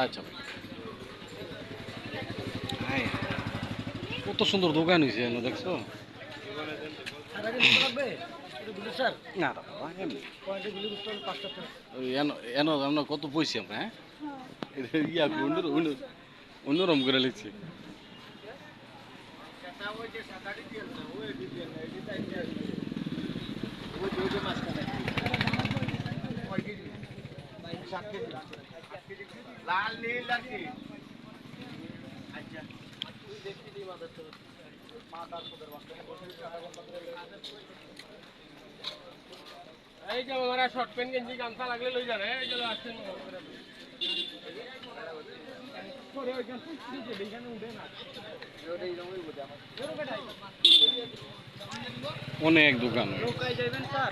আচ্ছা, কত সুন্দর দোকান হয়েছে দেখছো? না বাবা, এমনি এনো কত পয়সা আমরা, হ্যাঁ ইয়া অন্যরকম করে লিখছি। লাল নীল লাগি আচ্ছা তুই দেখি দি মাদার তো মাদার তোদের বাচ্চা এই যে আমারা শর্ট প্যান্ট গেঞ্জি গামছা লাগলে লই যান এই চলো আসেন পরে ওই গান পুষতে দে এখানে উঠে না ওই রকমই বুঝা অনেক দোকান লোকাই যাবেন স্যার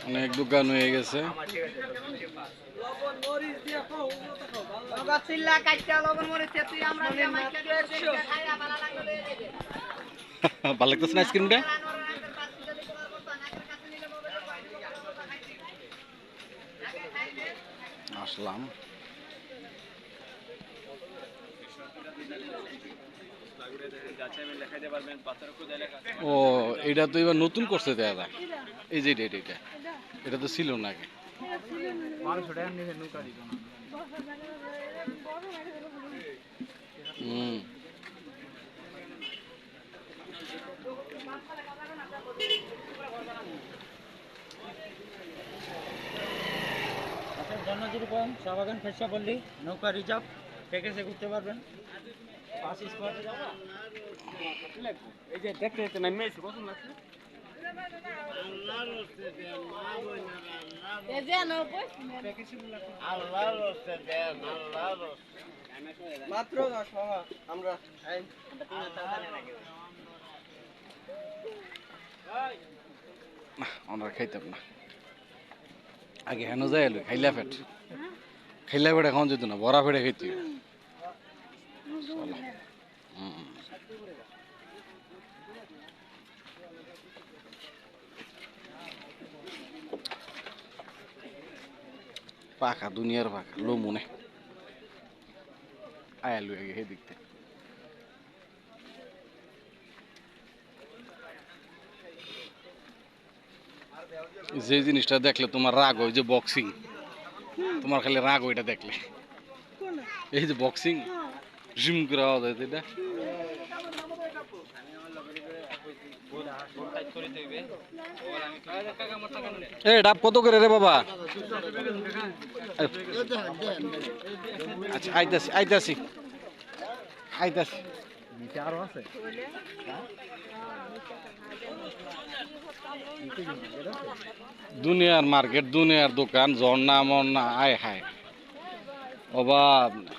অনেক দোকান হয়ে গেছে। লবণ মরিচ দিয়া খাও বাবা চিল্লা কাটটা লবণ মরিচ দিয়ে তুই আমরা দিয়ে মাইকা দিয়ে খাইয়া ভালো লাগলো লয়ে যাবে ভালো লাগতেছে না আইসক্রিমটা? আসলাম ও, এটা তো এবার নতুন করছে দাদা, এই যে এটা এটা তো ছিল না আগে। হুম, জন্মজির পয়েন্ট শাহবাগান ফেসা পল্লী নৌকা রিজার্ভ প্যাকেজে ঘুরতে পারবেন। 5 স্পটে যাবা এই যে দেখতে দেখতে নামে এসে পছন্দ লাগছে আল্লাহর রাস্তে দেন মা বইনা আল্লাহর এই যে নাও আল্লাহর রাস্তে দেন আল্লাহর রাস্তে মাত্র 10 বাবা আমরা এই আমরা খাইতাম না আগে, হেন যাই এলো খাইলা পেট এখন যেত না, বড়া ফেটে খাইতে। পাখা দুনিয়ার পাখা লো মনে আয়ালু আগে হে দেখতে। যে জিনিসটা দেখলে তোমার রাগ হয়, যে বক্সিং, তোমার খালি রাগ ওইটা দেখলে। এই যে বক্সিং জিম করে আওয়াজ হয় এটা। এই ডাব কত করে রে বাবা? আচ্ছা আইতাছি আরো আছে। দুনিয়ার মার্কেট, দুনিয়ার দোকান, ঝর্ণা মর্ণা আয় হায় অভাব না।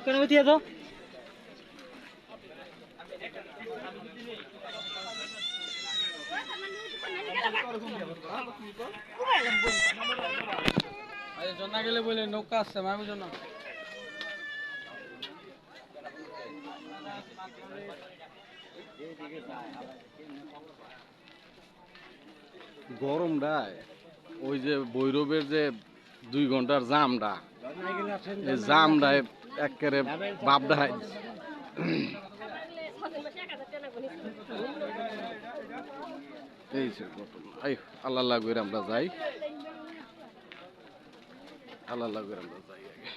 কেন দিয়ে দাও জন্না গেলে বলে নৌকা আসছে আমি জন্য গরমটায় ওই যে ভৈরবের যে 2 ঘন্টার জামটা, এই জামটায় একেবারে বাপডায়। এই যে ঘটনা, আল্লাহ লাগবে আমরা যাই, আল্লাহ লাগবে আমরা যাই আগে।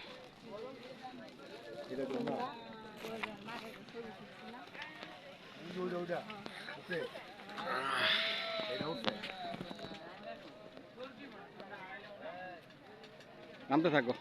নামতে থাকো।